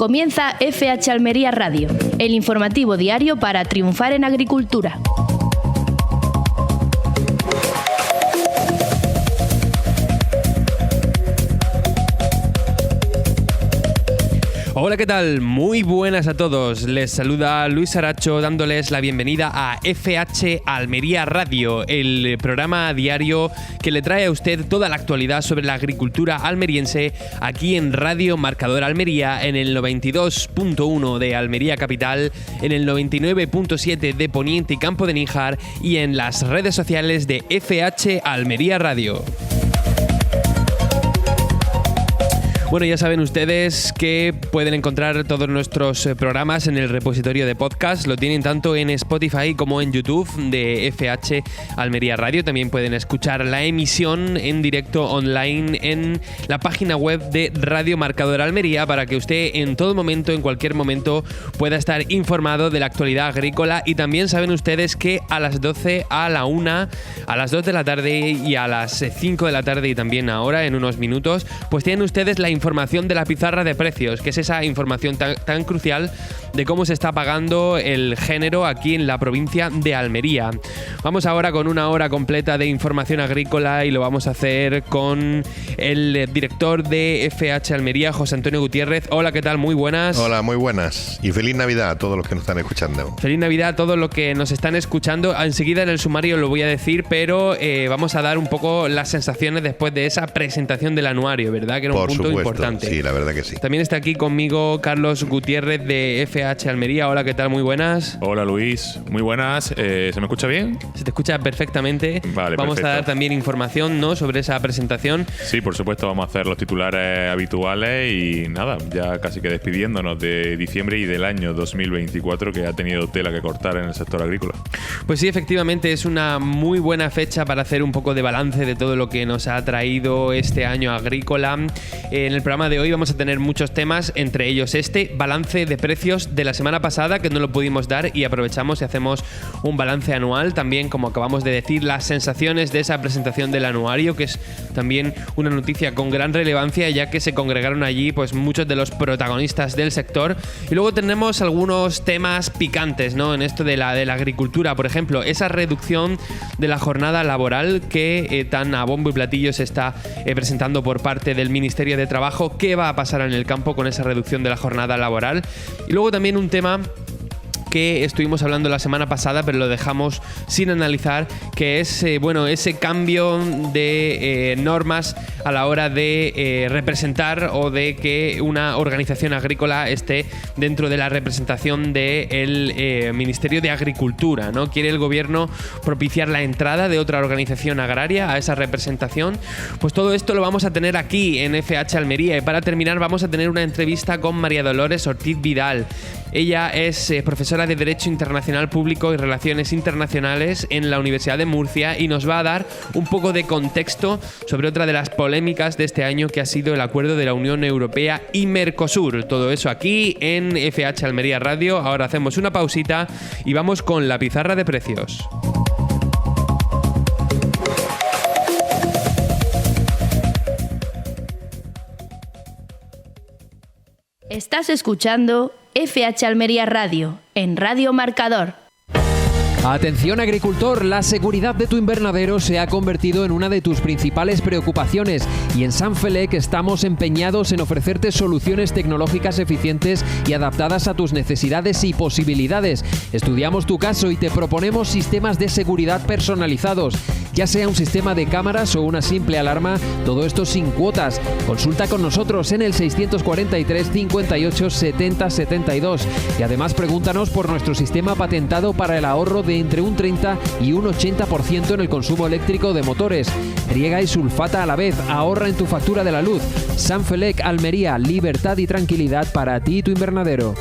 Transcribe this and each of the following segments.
Comienza FH Almería Radio, el informativo diario para triunfar en agricultura. Hola, ¿qué tal? Muy buenas a todos. Les saluda Luis Aracho dándoles la bienvenida a FH Almería Radio, el programa diario que le trae a usted toda la actualidad sobre la agricultura almeriense aquí en Radio Marcador Almería, en el 92.1 de Almería Capital, en el 99.7 de Poniente y Campo de Níjar y en las redes sociales de FH Almería Radio. Bueno, ya saben ustedes que pueden encontrar todos nuestros programas en el repositorio de podcast. Lo tienen tanto en Spotify como en YouTube de FH Almería Radio. También pueden escuchar la emisión en directo online en la página web de Radio Marcador Almería para que usted en todo momento, en cualquier momento, pueda estar informado de la actualidad agrícola. Y también saben ustedes que a las 12, a la 1, a las 2 de la tarde y a las 5 de la tarde y también ahora, en unos minutos, pues tienen ustedes la información de la pizarra de precios, que es esa información tan crucial de cómo se está pagando el género aquí en la provincia de Almería. Vamos ahora con una hora completa de información agrícola y lo vamos a hacer con el director de FH Almería, José Antonio Gutiérrez. Hola, ¿qué tal? Muy buenas. Hola, muy buenas. Y feliz Navidad a todos los que nos están escuchando. Feliz Navidad a todos los que nos están escuchando. Enseguida en el sumario lo voy a decir, pero vamos a dar un poco las sensaciones después de esa presentación del anuario, ¿verdad? Que era un punto importante. Sí, la verdad que sí. También está aquí conmigo Carlos Gutiérrez de FH Almería. Hola, ¿qué tal? Muy buenas. Hola, Luis. Muy buenas. ¿Se me escucha bien? Se te escucha perfectamente. Vale, vamos perfecto. a dar también información, ¿no?, sobre esa presentación. Sí, por supuesto, vamos a hacer los titulares habituales y nada, ya casi que despidiéndonos de diciembre y del año 2024 que ha tenido tela que cortar en el sector agrícola. Pues sí, efectivamente es una muy buena fecha para hacer un poco de balance de todo lo que nos ha traído este año agrícola. En el programa de hoy vamos a tener muchos temas, entre ellos este balance de precios de la semana pasada, que no lo pudimos dar y aprovechamos y hacemos un balance anual. También, como acabamos de decir, las sensaciones de esa presentación del anuario, que es también una noticia con gran relevancia, ya que se congregaron allí pues muchos de los protagonistas del sector. Y luego tenemos algunos temas picantes, ¿no?, en esto de la agricultura. Por ejemplo, esa reducción de la jornada laboral que tan a bombo y platillo se está presentando por parte del Ministerio de Trabajo. ¿Qué va a pasar en el campo con esa reducción de la jornada laboral? Y luego también un tema que estuvimos hablando la semana pasada, pero lo dejamos sin analizar, que es ese cambio de normas a la hora de representar o de que una organización agrícola esté dentro de la representación del Ministerio de Agricultura, ¿no? Quiere el gobierno propiciar la entrada de otra organización agraria a esa representación. Pues todo esto lo vamos a tener aquí en FH Almería, y para terminar vamos a tener una entrevista con María Dolores Ortiz Vidal. Ella es profesora de Derecho Internacional Público y Relaciones Internacionales en la Universidad de Murcia y nos va a dar un poco de contexto sobre otra de las polémicas de este año, que ha sido el acuerdo de la Unión Europea y Mercosur. Todo eso aquí en FH Almería Radio. Ahora hacemos una pausita y vamos con la pizarra de precios. Estás escuchando FH Almería Radio, en Radio Marcador. Atención agricultor, la seguridad de tu invernadero se ha convertido en una de tus principales preocupaciones y en Sanfelec estamos empeñados en ofrecerte soluciones tecnológicas eficientes y adaptadas a tus necesidades y posibilidades. Estudiamos tu caso y te proponemos sistemas de seguridad personalizados, ya sea un sistema de cámaras o una simple alarma, todo esto sin cuotas. Consulta con nosotros en el 643 58 70 72 y además pregúntanos por nuestro sistema patentado para el ahorro de entre un 30 y un 80% en el consumo eléctrico de motores. Riega y sulfata a la vez, ahorra en tu factura de la luz. Sanfelec Almería, libertad y tranquilidad para ti y tu invernadero.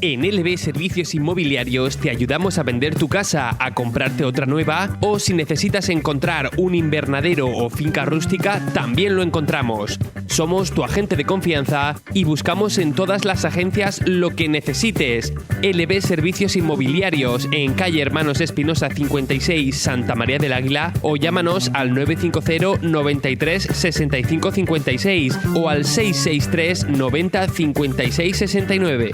En LB Servicios Inmobiliarios te ayudamos a vender tu casa, a comprarte otra nueva o si necesitas encontrar un invernadero o finca rústica, también lo encontramos. Somos tu agente de confianza y buscamos en todas las agencias lo que necesites. LB Servicios Inmobiliarios en calle Hermanos Espinosa 56, Santa María del Águila o llámanos al 950 93 65 56 o al 663 90 56 69.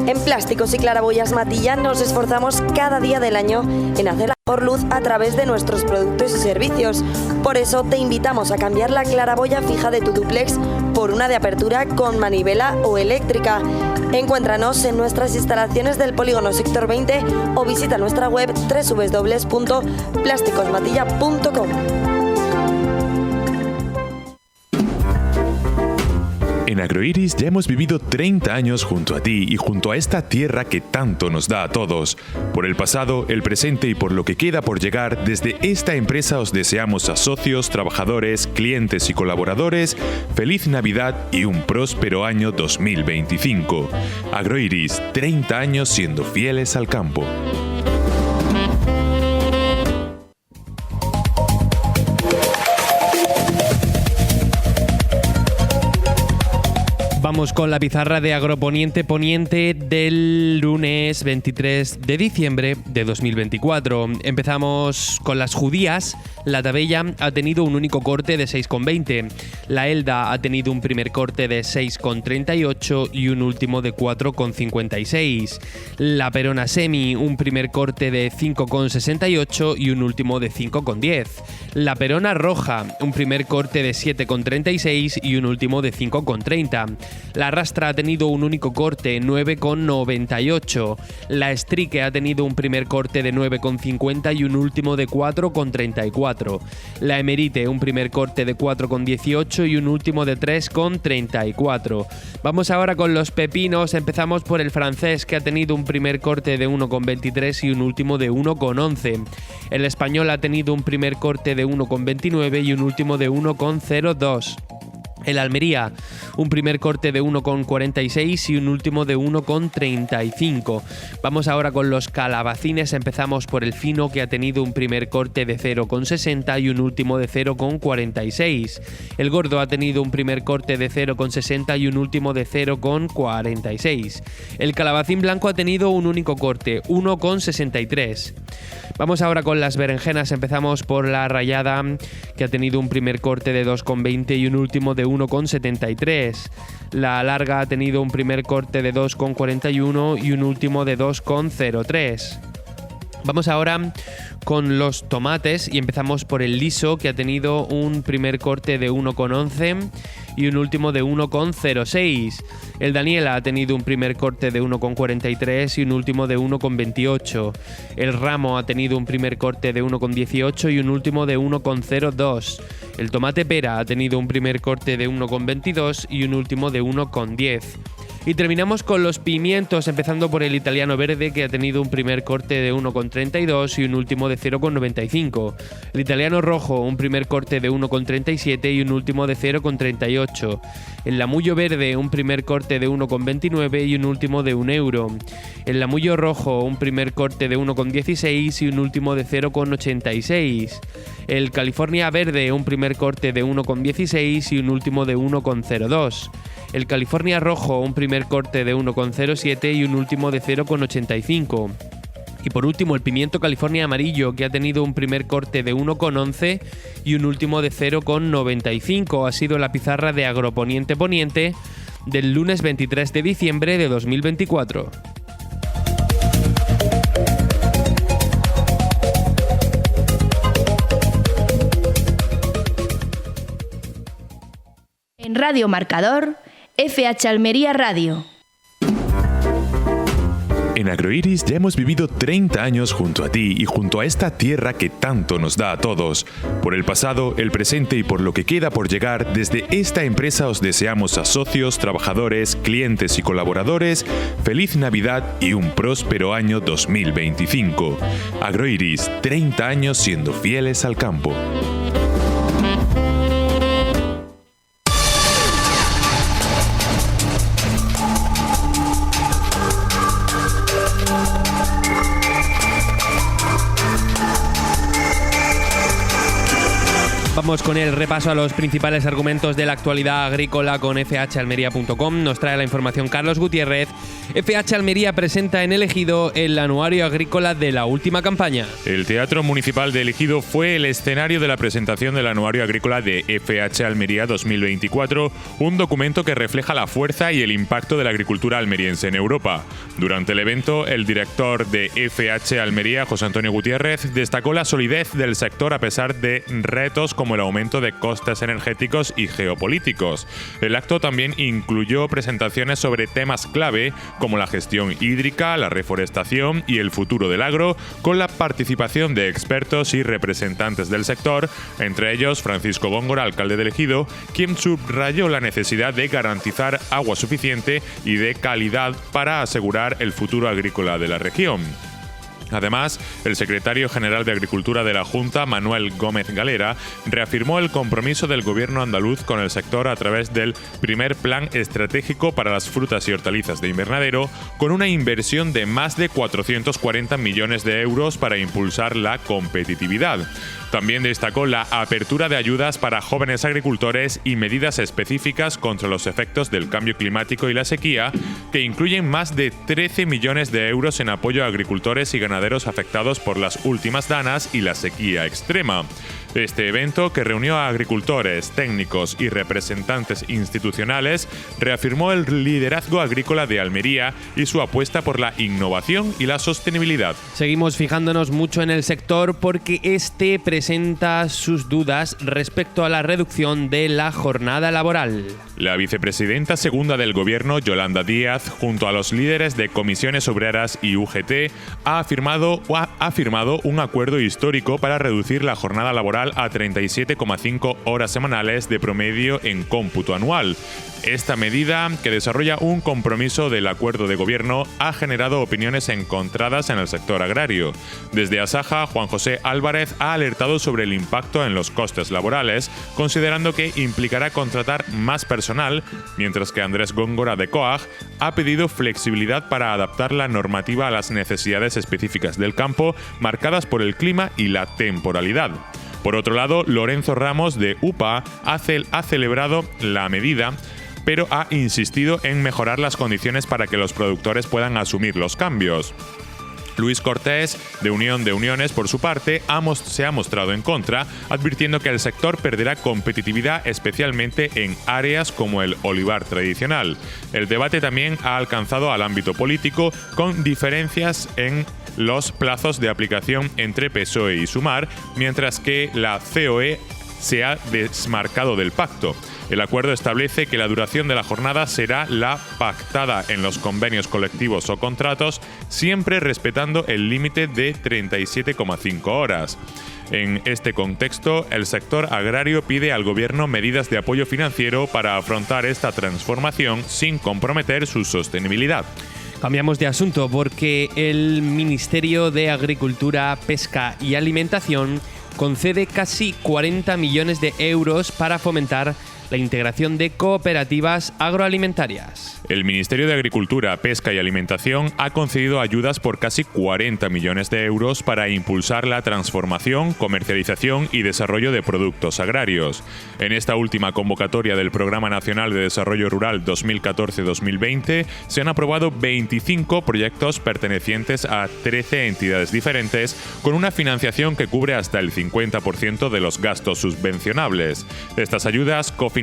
En Plásticos y Claraboyas Matilla nos esforzamos cada día del año en hacer la mejor luz a través de nuestros productos y servicios. Por eso te invitamos a cambiar la claraboya fija de tu dúplex por una de apertura con manivela o eléctrica. Encuéntranos en nuestras instalaciones del Polígono Sector 20 o visita nuestra web www.plásticosmatilla.com. En Agroiris ya hemos vivido 30 años junto a ti y junto a esta tierra que tanto nos da a todos. Por el pasado, el presente y por lo que queda por llegar, desde esta empresa os deseamos a socios, trabajadores, clientes y colaboradores feliz Navidad y un próspero año 2025. Agroiris, 30 años siendo fieles al campo. Vamos con la pizarra de Agroponiente Poniente del lunes 23 de diciembre de 2024. Empezamos con las judías. La tabella ha tenido un único corte de 6,20. La Elda ha tenido un primer corte de 6,38 y un último de 4,56. La Perona Semi, un primer corte de 5,68 y un último de 5,10. La Perona Roja, un primer corte de 7,36 y un último de 5,30. La Rastra ha tenido un único corte, 9,98. La Estrique ha tenido un primer corte de 9,50 y un último de 4,34. La Emerite, un primer corte de 4,18 y un último de 3,34. Vamos ahora con los pepinos. Empezamos por el francés, que ha tenido un primer corte de 1,23 y un último de 1,11. El español ha tenido un primer corte de 1,29 y un último de 1,02. El Almería, un primer corte de 1,46 y un último de 1,35. Vamos ahora con los calabacines. Empezamos por el fino, que ha tenido un primer corte de 0,60 y un último de 0,46. El gordo ha tenido un primer corte de 0,60 y un último de 0,46. El calabacín blanco ha tenido un único corte, 1,63. Vamos ahora con las berenjenas. Empezamos por la rallada, que ha tenido un primer corte de 2,20 y un último de 1,73. La larga ha tenido un primer corte de 2,41 y un último de 2,03. Vamos ahora con los tomates y empezamos por el liso, que ha tenido un primer corte de 1,11 y un último de 1,06. El Daniela ha tenido un primer corte de 1,43 y un último de 1,28. El Ramo ha tenido un primer corte de 1,18 y un último de 1,02. El tomate pera ha tenido un primer corte de 1,22 y un último de 1,10. Y terminamos con los pimientos, empezando por el italiano verde, que ha tenido un primer corte de 1,32 y un último de 0,95. El italiano rojo, un primer corte de 1,37 y un último de 0,38. El lamullo verde, un primer corte de 1,29 y un último de 1 euro. El lamullo rojo, un primer corte de 1,16 y un último de 0,86. El California verde, un primer corte de 1,16 y un último de 1,02. El California rojo, un primer corte de 1,07 y un último de 0,85. Y por último, el pimiento California amarillo, que ha tenido un primer corte de 1,11 y un último de 0,95. Ha sido la pizarra de Agroponiente Poniente del lunes 23 de diciembre de 2024. En Radio Marcador, FH Almería Radio. En Agroiris ya hemos vivido 30 años junto a ti y junto a esta tierra que tanto nos da a todos. Por el pasado, el presente y por lo que queda por llegar, desde esta empresa os deseamos a socios, trabajadores, clientes y colaboradores feliz Navidad y un próspero año 2025. Agroiris, 30 años siendo fieles al campo. Vamos con el repaso a los principales argumentos de la actualidad agrícola con fhalmería.com. Nos trae la información Carlos Gutiérrez. FH Almería presenta en El Ejido el anuario agrícola de la última campaña. El Teatro Municipal de El Ejido fue el escenario de la presentación del anuario agrícola de FH Almería 2024, un documento que refleja la fuerza y el impacto de la agricultura almeriense en Europa. Durante el evento, el director de FH Almería, José Antonio Gutiérrez, destacó la solidez del sector a pesar de retos como el aumento de costes energéticos y geopolíticos. El acto también incluyó presentaciones sobre temas clave como la gestión hídrica, la reforestación y el futuro del agro, con la participación de expertos y representantes del sector, entre ellos Francisco Góngora, alcalde del Ejido, quien subrayó la necesidad de garantizar agua suficiente y de calidad para asegurar el futuro agrícola de la región. Además, el secretario general de Agricultura de la Junta, Manuel Gómez Galera, reafirmó el compromiso del gobierno andaluz con el sector a través del primer plan estratégico para las frutas y hortalizas de invernadero, con una inversión de más de 440 millones de euros para impulsar la competitividad. También destacó la apertura de ayudas para jóvenes agricultores y medidas específicas contra los efectos del cambio climático y la sequía, que incluyen más de 13 millones de euros en apoyo a agricultores y ganaderos afectados por las últimas danas y la sequía extrema. Este evento, que reunió a agricultores, técnicos y representantes institucionales, reafirmó el liderazgo agrícola de Almería y su apuesta por la innovación y la sostenibilidad. Seguimos fijándonos mucho en el sector porque este presenta sus dudas respecto a la reducción de la jornada laboral. La vicepresidenta segunda del Gobierno, Yolanda Díaz, junto a los líderes de comisiones obreras y UGT, ha firmado un acuerdo histórico para reducir la jornada laboral a 37,5 horas semanales de promedio en cómputo anual. Esta medida, que desarrolla un compromiso del acuerdo de gobierno, ha generado opiniones encontradas en el sector agrario. Desde Asaja, Juan José Álvarez ha alertado sobre el impacto en los costes laborales, considerando que implicará contratar más personal, mientras que Andrés Góngora de COAG ha pedido flexibilidad para adaptar la normativa a las necesidades específicas del campo, marcadas por el clima y la temporalidad. Por otro lado, Lorenzo Ramos de UPA ha celebrado la medida, pero ha insistido en mejorar las condiciones para que los productores puedan asumir los cambios. Luis Cortés, de Unión de Uniones, por su parte, se ha mostrado en contra, advirtiendo que el sector perderá competitividad, especialmente en áreas como el olivar tradicional. El debate también ha alcanzado al ámbito político, con diferencias en los plazos de aplicación entre PSOE y Sumar, mientras que la COE se ha desmarcado del pacto. El acuerdo establece que la duración de la jornada será la pactada en los convenios colectivos o contratos, siempre respetando el límite de 37,5 horas. En este contexto, el sector agrario pide al Gobierno medidas de apoyo financiero para afrontar esta transformación sin comprometer su sostenibilidad. Cambiamos de asunto porque el Ministerio de Agricultura, Pesca y Alimentación concede casi 40 millones de euros para fomentar la integración de cooperativas agroalimentarias. El Ministerio de Agricultura, Pesca y Alimentación ha concedido ayudas por casi 40 millones de euros para impulsar la transformación, comercialización y desarrollo de productos agrarios. En esta última convocatoria del Programa Nacional de Desarrollo Rural 2014-2020 se han aprobado 25 proyectos pertenecientes a 13 entidades diferentes, con una financiación que cubre hasta el 50% de los gastos subvencionables. Estas ayudas, cofinanciadas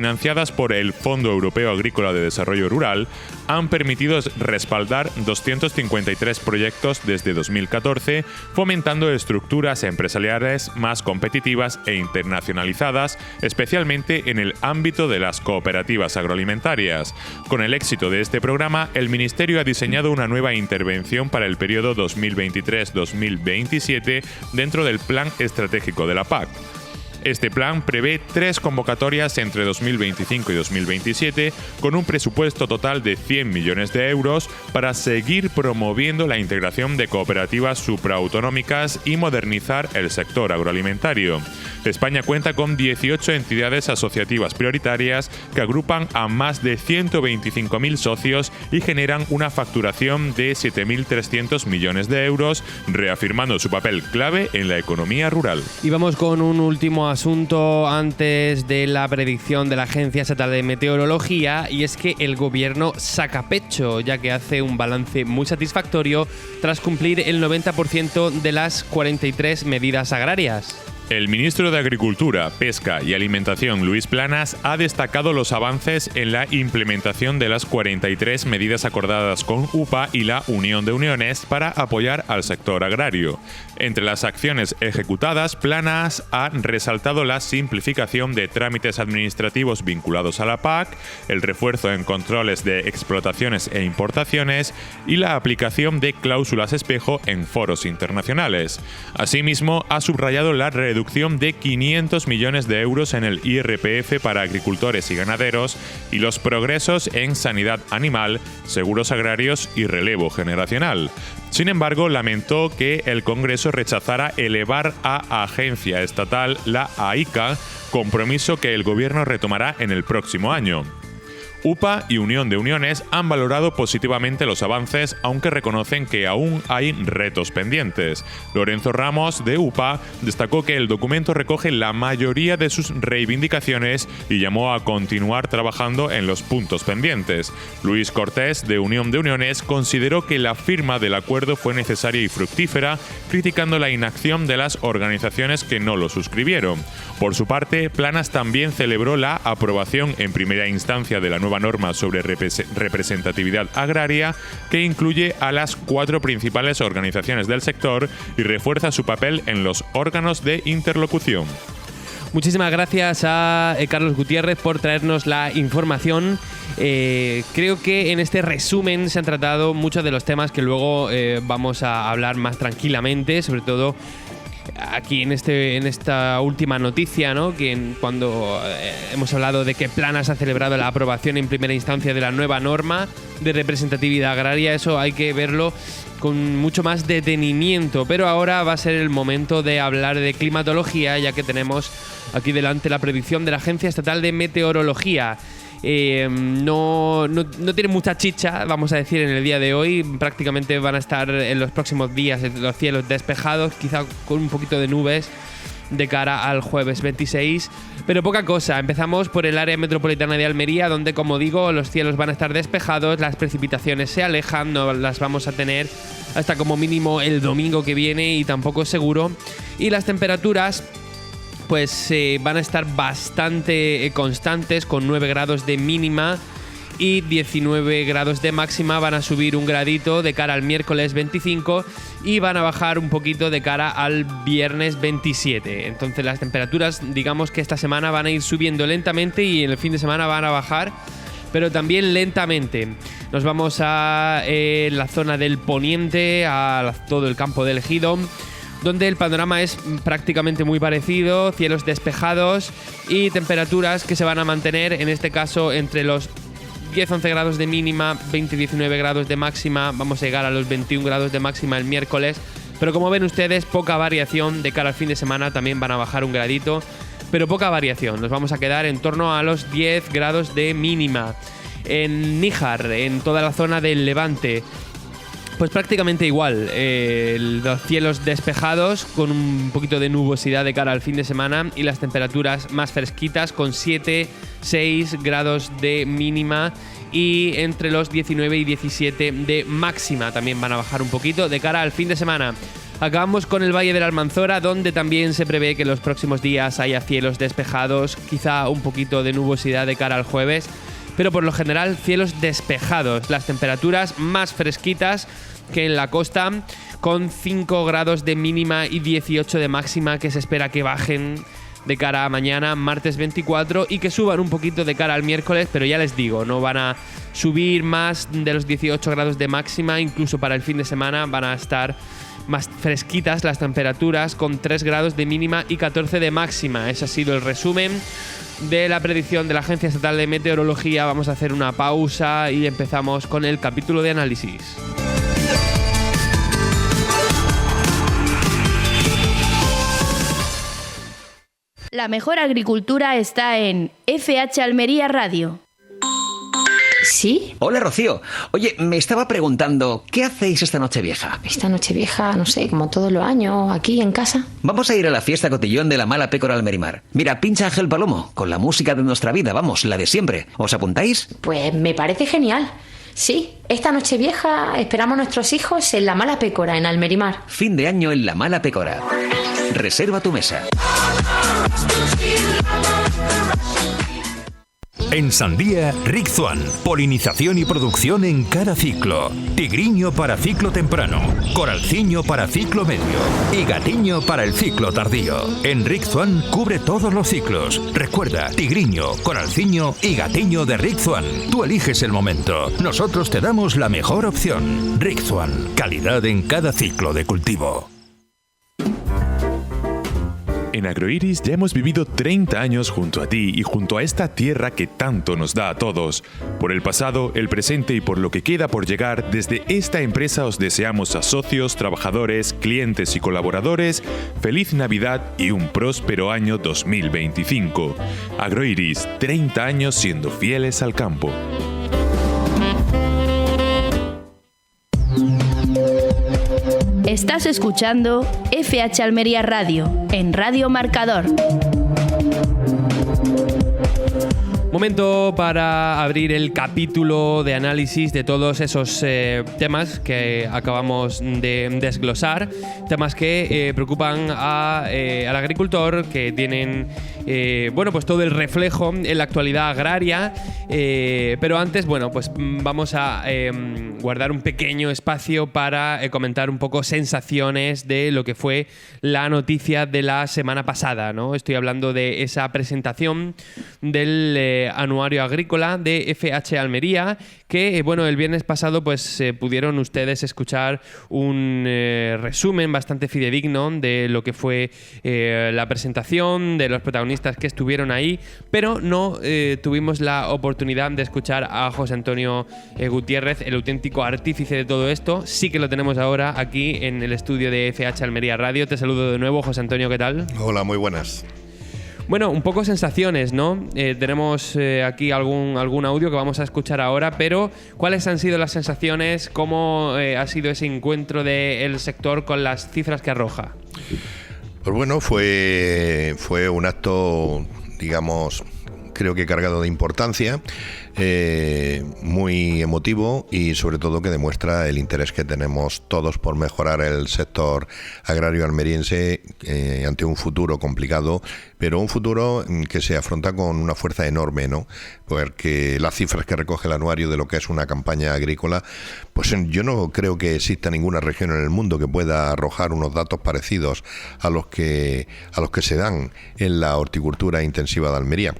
por el Fondo Europeo Agrícola de Desarrollo Rural, han permitido respaldar 253 proyectos desde 2014, fomentando estructuras empresariales más competitivas e internacionalizadas, especialmente en el ámbito de las cooperativas agroalimentarias. Con el éxito de este programa, el Ministerio ha diseñado una nueva intervención para el periodo 2023-2027 dentro del Plan Estratégico de la PAC. Este plan prevé 3 convocatorias entre 2025 y 2027, con un presupuesto total de 100 millones de euros para seguir promoviendo la integración de cooperativas supraautonómicas y modernizar el sector agroalimentario. España cuenta con 18 entidades asociativas prioritarias que agrupan a más de 125.000 socios y generan una facturación de 7.300 millones de euros, reafirmando su papel clave en la economía rural. Y vamos con un último asunto antes de la predicción de la Agencia Estatal de Meteorología, y es que el gobierno saca pecho, ya que hace un balance muy satisfactorio tras cumplir el 90% de las 43 medidas agrarias. El ministro de Agricultura, Pesca y Alimentación, Luis Planas, ha destacado los avances en la implementación de las 43 medidas acordadas con UPA y la Unión de Uniones para apoyar al sector agrario. Entre las acciones ejecutadas, Planas ha resaltado la simplificación de trámites administrativos vinculados a la PAC, el refuerzo en controles de explotaciones e importaciones y la aplicación de cláusulas espejo en foros internacionales. Asimismo, ha subrayado la reducción de 500 millones de euros en el IRPF para agricultores y ganaderos y los progresos en sanidad animal, seguros agrarios y relevo generacional. Sin embargo, lamentó que el Congreso rechazara elevar a agencia estatal la AICA, compromiso que el Gobierno retomará en el próximo año. UPA y Unión de Uniones han valorado positivamente los avances, aunque reconocen que aún hay retos pendientes. Lorenzo Ramos, de UPA, destacó que el documento recoge la mayoría de sus reivindicaciones y llamó a continuar trabajando en los puntos pendientes. Luis Cortés, de Unión de Uniones, consideró que la firma del acuerdo fue necesaria y fructífera, criticando la inacción de las organizaciones que no lo suscribieron. Por su parte, Planas también celebró la aprobación en primera instancia de la nueva norma sobre representatividad agraria, que incluye a las 4 principales organizaciones del sector y refuerza su papel en los órganos de interlocución. Muchísimas gracias a Carlos Gutiérrez por traernos la información. Creo que en este resumen se han tratado muchos de los temas que luego vamos a hablar más tranquilamente, sobre todo aquí en esta última noticia, ¿no? Cuando hemos hablado de que Planas ha celebrado la aprobación en primera instancia de la nueva norma de representatividad agraria, eso hay que verlo con mucho más detenimiento. Pero ahora va a ser el momento de hablar de climatología, ya que tenemos aquí delante la predicción de la Agencia Estatal de Meteorología. No tiene mucha chicha, vamos a decir, en el día de hoy. Prácticamente van a estar en los próximos días los cielos despejados, quizá con un poquito de nubes de cara al jueves 26, pero poca cosa. Empezamos por el área metropolitana de Almería, donde, como digo, los cielos van a estar despejados, las precipitaciones se alejan, no las vamos a tener hasta como mínimo el domingo que viene y tampoco es seguro. Y las temperaturas pues van a estar bastante constantes, con 9 grados de mínima y 19 grados de máxima. Van a subir un gradito de cara al miércoles 25 y van a bajar un poquito de cara al viernes 27. Entonces las temperaturas, digamos que esta semana van a ir subiendo lentamente y en el fin de semana van a bajar, pero también lentamente. Nos vamos a la zona del poniente, a todo el campo del Ejido, donde el panorama es prácticamente muy parecido, cielos despejados y temperaturas que se van a mantener, en este caso, entre los 10-11 grados de mínima, 20-19 grados de máxima. Vamos a llegar a los 21 grados de máxima el miércoles, pero como ven ustedes, poca variación. De cara al fin de semana también van a bajar un gradito, pero poca variación. Nos vamos a quedar en torno a los 10 grados de mínima. En Níjar, en toda la zona del Levante, pues prácticamente igual, los cielos despejados con un poquito de nubosidad de cara al fin de semana y las temperaturas más fresquitas con 7-6 grados de mínima y entre los 19 y 17 de máxima. También van a bajar un poquito de cara al fin de semana. Acabamos con el Valle de la Almanzora, donde también se prevé que en los próximos días haya cielos despejados, quizá un poquito de nubosidad de cara al jueves, pero por lo general cielos despejados. Las temperaturas más fresquitas que en la costa, con 5 grados de mínima y 18 de máxima, que se espera que bajen de cara a mañana, martes 24, y que suban un poquito de cara al miércoles, pero ya les digo, no van a subir más de los 18 grados de máxima. Incluso para el fin de semana van a estar más fresquitas las temperaturas, con 3 grados de mínima y 14 de máxima. Ese ha sido el resumen de la predicción de la Agencia Estatal de Meteorología. Vamos a hacer una pausa y empezamos con el capítulo de análisis. La mejor agricultura está en FH Almería Radio. ¿Sí? Hola, Rocío. Oye, me estaba preguntando, ¿qué hacéis esta Nochevieja? Esta Nochevieja, no sé, como todos los años, aquí en casa. Vamos a ir a la fiesta cotillón de la Mala Pécora Almerimar. Mira, pincha Ángel Palomo, con la música de nuestra vida, vamos, la de siempre. ¿Os apuntáis? Pues me parece genial. Sí, esta Nochevieja esperamos a nuestros hijos en la Mala Pécora, en Almerimar. Fin de año en la Mala Pécora. Reserva tu mesa. En sandía, Rick Swan. Polinización y producción en cada ciclo. Tigriño para ciclo temprano. Coralciño para ciclo medio. Y gatiño para el ciclo tardío. En Rick Swan cubre todos los ciclos. Recuerda, tigriño, coralciño y gatiño de Rick Swan. Tú eliges el momento. Nosotros te damos la mejor opción. Rick Swan. Calidad en cada ciclo de cultivo. En Agroiris ya hemos vivido 30 años junto a ti y junto a esta tierra que tanto nos da a todos. Por el pasado, el presente y por lo que queda por llegar, desde esta empresa os deseamos a socios, trabajadores, clientes y colaboradores feliz Navidad y un próspero año 2025. Agroiris, 30 años siendo fieles al campo. Estás escuchando FH Almería Radio, en Radio Marcador. Momento para abrir el capítulo de análisis de todos esos temas que acabamos de desglosar, temas que preocupan al agricultor, que tienen pues todo el reflejo en la actualidad agraria, pero antes, pues vamos a guardar un pequeño espacio para comentar un poco sensaciones de lo que fue la noticia de la semana pasada, ¿no? Estoy hablando de esa presentación del anuario agrícola de FH Almería, que el viernes pasado pudieron ustedes escuchar un resumen bastante fidedigno de lo que fue la presentación, de los protagonistas que estuvieron ahí, pero no tuvimos la oportunidad de escuchar a José Antonio Gutiérrez, el auténtico artífice de todo esto. Sí que lo tenemos ahora aquí en el estudio de FH Almería Radio. Te saludo de nuevo, José Antonio, ¿qué tal? Hola, muy buenas. Bueno, un poco sensaciones, ¿no? Tenemos aquí algún audio que vamos a escuchar ahora, pero ¿cuáles han sido las sensaciones? ¿Cómo ha sido ese encuentro del sector con las cifras que arroja? Pues bueno, fue un acto, digamos, creo que cargado de importancia, muy emotivo y sobre todo que demuestra el interés que tenemos todos por mejorar el sector agrario almeriense ante un futuro complicado, pero un futuro que se afronta con una fuerza enorme, ¿no? Porque las cifras que recoge el anuario de lo que es una campaña agrícola, pues yo no creo que exista ninguna región en el mundo que pueda arrojar unos datos parecidos a los que se dan en la horticultura intensiva de Almería.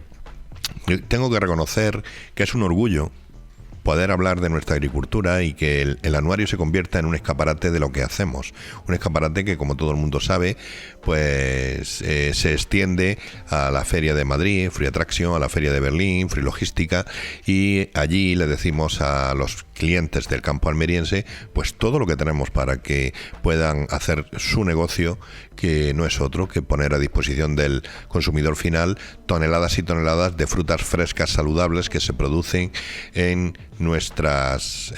Yo tengo que reconocer que es un orgullo poder hablar de nuestra agricultura y que el anuario se convierta en un escaparate de lo que hacemos. Un escaparate que, como todo el mundo sabe, se extiende a la Feria de Madrid, Free Attraction, a la Feria de Berlín, Free Logística, y allí le decimos a los clientes del campo almeriense todo lo que tenemos para que puedan hacer su negocio, que no es otro que poner a disposición del consumidor final toneladas y toneladas de frutas frescas saludables que se producen en nuestras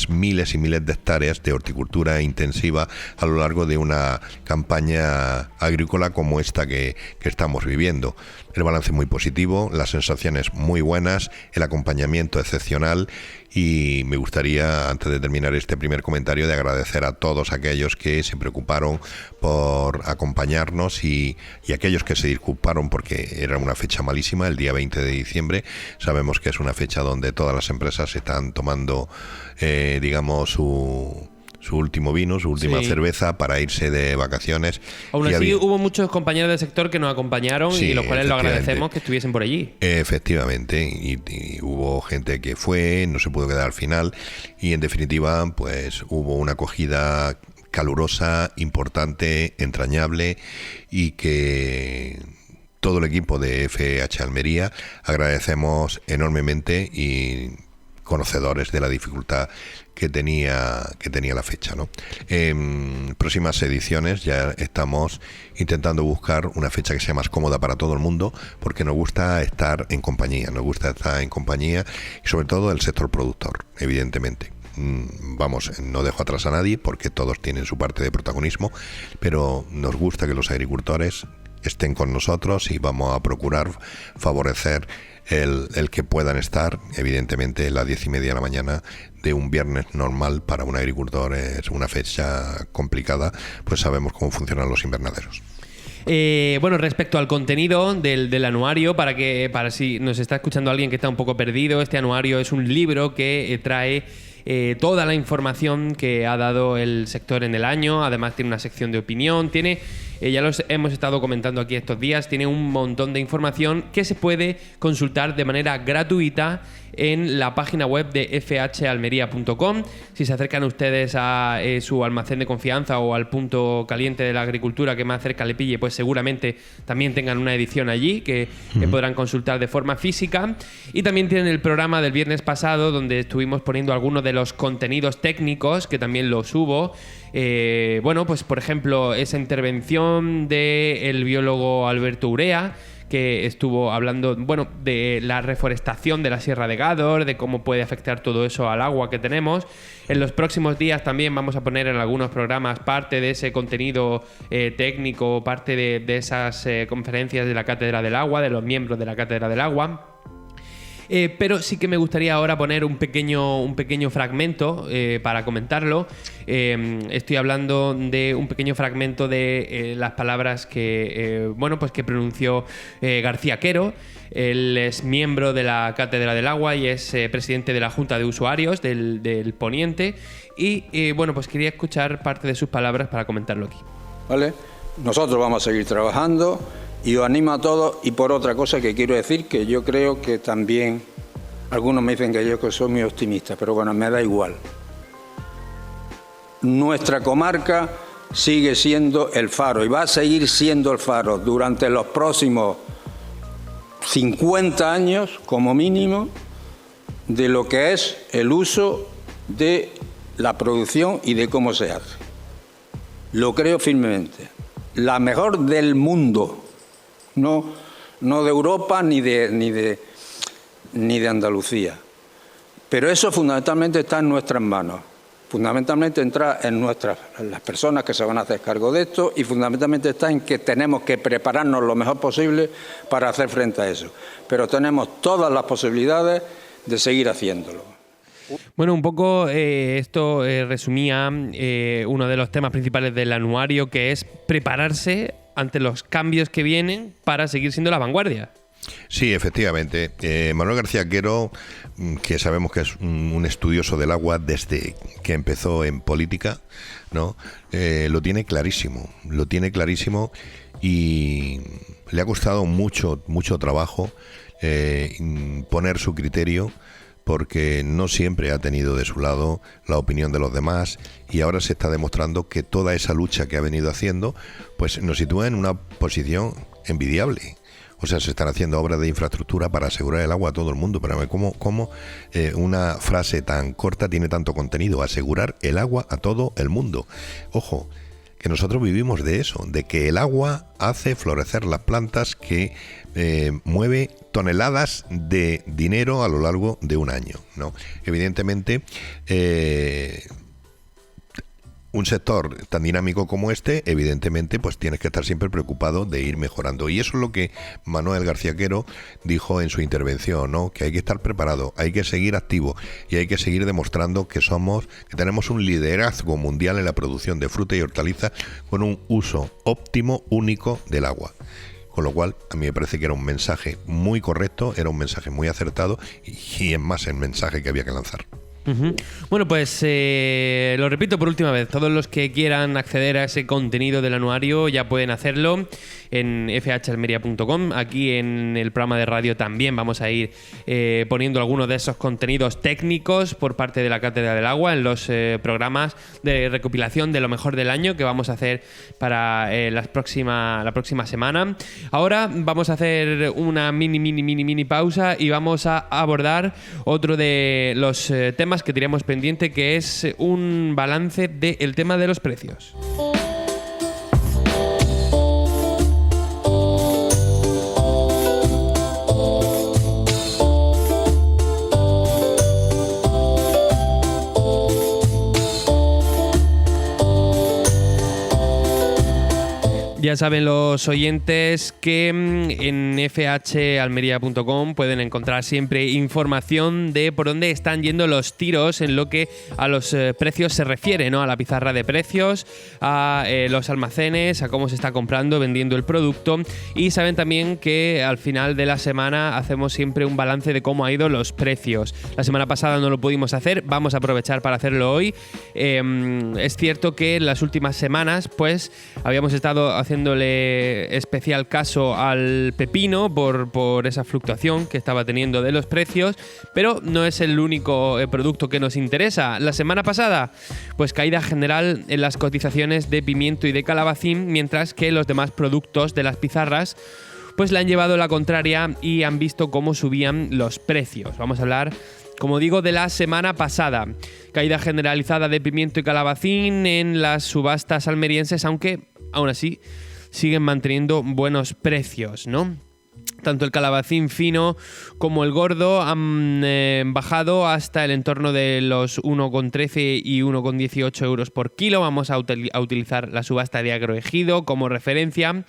miles y miles de hectáreas de horticultura intensiva a lo largo de una campaña agrícola como esta que estamos viviendo. El balance es muy positivo, las sensaciones muy buenas, el acompañamiento excepcional, y me gustaría, antes de terminar este primer comentario, de agradecer a todos aquellos que se preocuparon por acompañarnos y aquellos que se disculparon porque era una fecha malísima, el día 20 de diciembre. Sabemos que es una fecha donde todas las empresas están tomando, su último vino, su última cerveza para irse de vacaciones. Aún así hubo muchos compañeros del sector que nos acompañaron, y los cuales lo agradecemos que estuviesen por allí. Efectivamente, y hubo gente que no se pudo quedar al final, y en definitiva hubo una acogida calurosa, importante, entrañable, y que todo el equipo de FH Almería agradecemos enormemente, y conocedores de la dificultad que tenía la fecha, ¿no? En próximas ediciones ya estamos intentando buscar una fecha que sea más cómoda para todo el mundo, porque nos gusta estar en compañía, y sobre todo el sector productor, evidentemente. Vamos, no dejo atrás a nadie porque todos tienen su parte de protagonismo, pero nos gusta que los agricultores estén con nosotros y vamos a procurar favorecer el que puedan estar. Evidentemente las 10:30 de la mañana de un viernes normal para un agricultor es una fecha complicada, pues sabemos cómo funcionan los invernaderos. Bueno, respecto al contenido del anuario, para si nos está escuchando alguien que está un poco perdido, este anuario es un libro que trae toda la información que ha dado el sector en el año. Además tiene una sección de opinión, tiene, ya los hemos estado comentando aquí estos días, tiene un montón de información que se puede consultar de manera gratuita en la página web de fhalmería.com. Si se acercan ustedes a su almacén de confianza o al punto caliente de la agricultura que más cerca le pille, pues seguramente también tengan una edición allí que podrán consultar de forma física. Y también tienen el programa del viernes pasado, donde estuvimos poniendo algunos de los contenidos técnicos, que también los subo. Bueno, pues por ejemplo, esa intervención del biólogo Alberto Urea, que estuvo hablando, bueno, de la reforestación de la Sierra de Gádor, de cómo puede afectar todo eso al agua que tenemos. En los próximos días también vamos a poner en algunos programas parte de ese contenido técnico, parte de esas conferencias de la Cátedra del Agua, de los miembros de la Cátedra del Agua. Pero sí que me gustaría ahora poner un pequeño fragmento para comentarlo. Estoy hablando de un pequeño fragmento de las palabras que pronunció García Quero. Él es miembro de la Cátedra del Agua y es presidente de la Junta de Usuarios del Poniente. Y pues quería escuchar parte de sus palabras para comentarlo aquí. ¿Vale? Nosotros vamos a seguir trabajando. Y os animo a todos. Y por otra cosa que quiero decir, que yo creo que también, algunos me dicen que yo soy muy optimista, pero bueno, me da igual. Nuestra comarca sigue siendo el faro y va a seguir siendo el faro durante los próximos 50 años, como mínimo, de lo que es el uso de la producción y de cómo se hace. Lo creo firmemente. La mejor del mundo. No de Europa ni de Andalucía. Pero eso fundamentalmente está en nuestras manos. Fundamentalmente entra en las personas que se van a hacer cargo de esto, y fundamentalmente está en que tenemos que prepararnos lo mejor posible para hacer frente a eso. Pero tenemos todas las posibilidades de seguir haciéndolo. Bueno, un poco esto resumía uno de los temas principales del anuario, que es prepararse ante los cambios que vienen para seguir siendo la vanguardia. Sí, efectivamente. Manuel García Quero, que sabemos que es un estudioso del agua desde que empezó en política, ¿no? Lo tiene clarísimo y le ha costado mucho trabajo poner su criterio, porque no siempre ha tenido de su lado la opinión de los demás, y ahora se está demostrando que toda esa lucha que ha venido haciendo pues nos sitúa en una posición envidiable. O sea, se están haciendo obras de infraestructura para asegurar el agua a todo el mundo. Pero ¿cómo una frase tan corta tiene tanto contenido? Asegurar el agua a todo el mundo. Ojo, que nosotros vivimos de eso, de que el agua hace florecer las plantas, que mueve toneladas de dinero a lo largo de un año, ¿no? Evidentemente, un sector tan dinámico como este, evidentemente, pues tienes que estar siempre preocupado de ir mejorando. Y eso es lo que Manuel García Quero dijo en su intervención, ¿no? Que hay que estar preparado, hay que seguir activo y hay que seguir demostrando que tenemos un liderazgo mundial en la producción de fruta y hortalizas con un uso óptimo, único del agua. Con lo cual, a mí me parece que era un mensaje muy correcto, era un mensaje muy acertado y es más el mensaje que había que lanzar. Bueno, pues lo repito por última vez, todos los que quieran acceder a ese contenido del anuario ya pueden hacerlo. en fhalmería.com. Aquí en el programa de radio también vamos a ir poniendo algunos de esos contenidos técnicos por parte de la Cátedra del Agua en los programas de recopilación de lo mejor del año que vamos a hacer para la próxima semana. Ahora vamos a hacer una mini pausa y vamos a abordar otro de los temas que teníamos pendiente, que es un balance del tema de los precios. Ya saben los oyentes que en fhalmería.com pueden encontrar siempre información de por dónde están yendo los tiros en lo que a los precios se refiere, ¿no? A la pizarra de precios, a los almacenes, a cómo se está comprando, vendiendo el producto. Y saben también que al final de la semana hacemos siempre un balance de cómo ha ido los precios. La semana pasada no lo pudimos hacer, vamos a aprovechar para hacerlo hoy. Es cierto que en las últimas semanas pues habíamos estado haciéndole especial caso al pepino por esa fluctuación que estaba teniendo de los precios, pero no es el único producto que nos interesa. La semana pasada, pues caída general en las cotizaciones de pimiento y de calabacín, mientras que los demás productos de las pizarras pues le han llevado la contraria y han visto cómo subían los precios. Vamos a hablar, como digo, de la semana pasada. Caída generalizada de pimiento y calabacín en las subastas almerienses, aunque aún así siguen manteniendo buenos precios, ¿no? Tanto el calabacín fino como el gordo han bajado hasta el entorno de los 1,13 y 1,18 euros por kilo. Vamos a utilizar la subasta de Agroejido como referencia.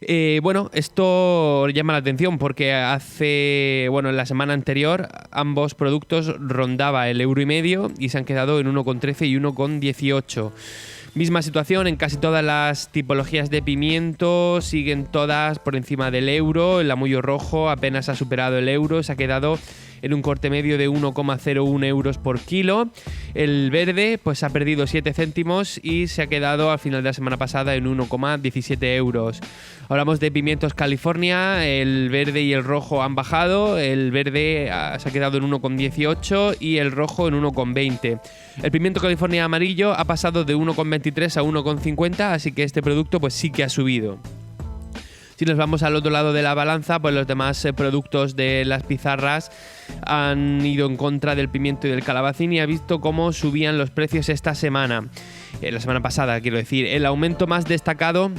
Esto llama la atención porque en la semana anterior ambos productos rondaba el €1,5 y se han quedado en 1,13 y 1,18. Misma situación en casi todas las tipologías de pimiento, siguen todas por encima del euro. El amullo rojo apenas ha superado el euro, se ha quedado en un corte medio de 1,01 euros por kilo. El verde pues ha perdido 7 céntimos y se ha quedado al final de la semana pasada en 1,17 euros. Hablamos de pimientos California, el verde y el rojo han bajado, el verde se ha quedado en 1,18 y el rojo en 1,20. El pimiento California amarillo ha pasado de 1,23 a 1,50, así que este producto pues sí que ha subido. Si nos vamos al otro lado de la balanza, pues los demás productos de las pizarras han ido en contra del pimiento y del calabacín y ha visto cómo subían los precios esta semana. La semana pasada, quiero decir. El aumento más destacado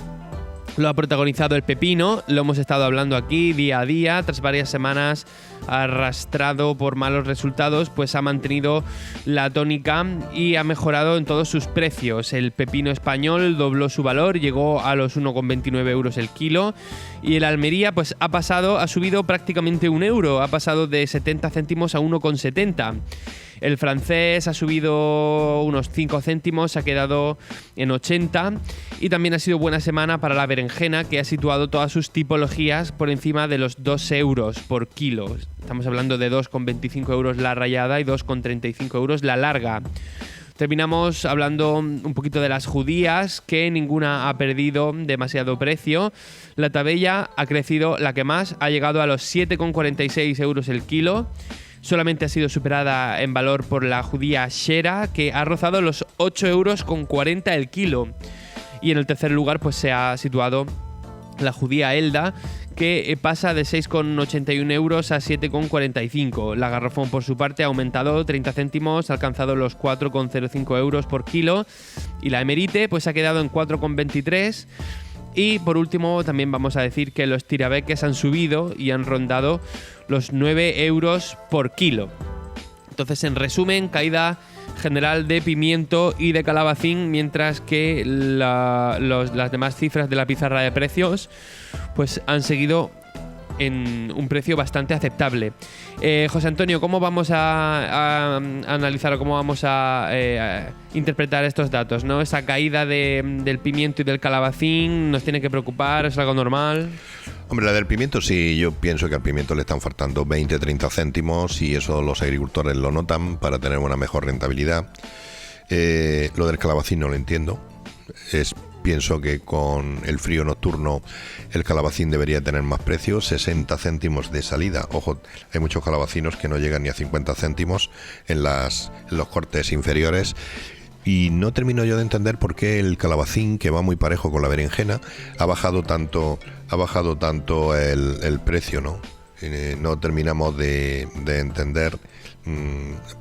lo ha protagonizado el pepino, lo hemos estado hablando aquí día a día, tras varias semanas arrastrado por malos resultados, pues ha mantenido la tónica y ha mejorado en todos sus precios. El pepino español dobló su valor, llegó a los 1,29 euros el kilo, y el Almería pues ha subido prácticamente un euro, ha pasado de 70 céntimos a 1,70. El francés ha subido unos 5 céntimos, se ha quedado en 80. Y también ha sido buena semana para la berenjena, que ha situado todas sus tipologías por encima de los 2 euros por kilo. Estamos hablando de 2,25 euros la rallada y 2,35 euros la larga. Terminamos hablando un poquito de las judías, que ninguna ha perdido demasiado precio. La tabella ha crecido la que más, ha llegado a los 7,46 euros el kilo. Solamente ha sido superada en valor por la judía Shera, que ha rozado los 8,40 euros el kilo. Y en el tercer lugar pues se ha situado la judía Elda, que pasa de 6,81 euros a 7,45. La garrafón, por su parte, ha aumentado 30 céntimos, ha alcanzado los 4,05 euros por kilo. Y la Emerite pues ha quedado en 4,23. Y por último también vamos a decir que los tirabeques han subido y han rondado los 9 euros por kilo. Entonces, en resumen, caída general de pimiento y de calabacín, mientras que las demás cifras de la pizarra de precios pues han seguido en un precio bastante aceptable. José Antonio, ¿cómo vamos a analizar o cómo vamos a interpretar estos datos, ¿no? Esa caída del pimiento y del calabacín, ¿nos tiene que preocupar? ¿Es algo normal? Hombre, la del pimiento sí, yo pienso que al pimiento le están faltando 20-30 céntimos y eso los agricultores lo notan para tener una mejor rentabilidad. Lo del calabacín no lo entiendo. Es pienso que con el frío nocturno el calabacín debería tener más precio, 60 céntimos de salida. Ojo, hay muchos calabacinos que no llegan ni a 50 céntimos en los cortes inferiores. Y no termino yo de entender por qué el calabacín, que va muy parejo con la berenjena, ha bajado tanto el precio, ¿no? No terminamos de entender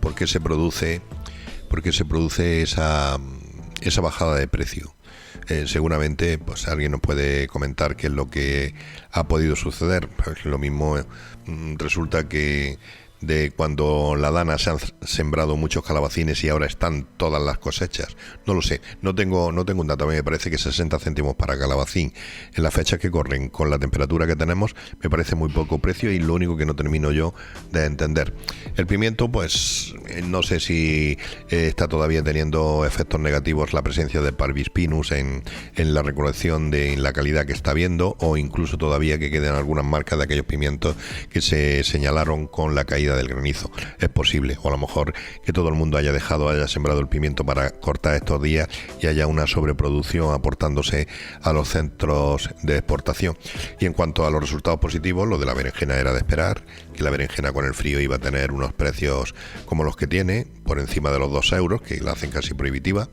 por qué se produce esa bajada de precio. Seguramente pues alguien nos puede comentar qué es lo que ha podido suceder. Pues lo mismo resulta que de cuando la dana se han sembrado muchos calabacines y ahora están todas las cosechas. No lo sé, no tengo un dato. A mí me parece que 60 céntimos para calabacín en las fechas que corren con la temperatura que tenemos me parece muy poco precio, y lo único que no termino yo de entender. El pimiento, pues no sé si está todavía teniendo efectos negativos la presencia de Parvis pinus en la recolección de la calidad que está habiendo, o incluso todavía que queden algunas marcas de aquellos pimientos que se señalaron con la caída del granizo. Es posible, o a lo mejor que todo el mundo haya sembrado el pimiento para cortar estos días y haya una sobreproducción aportándose a los centros de exportación. Y en cuanto a los resultados positivos, lo de la berenjena era de esperar, que la berenjena con el frío iba a tener unos precios como los que tiene, por encima de los 2 euros, que la hacen casi prohibitiva.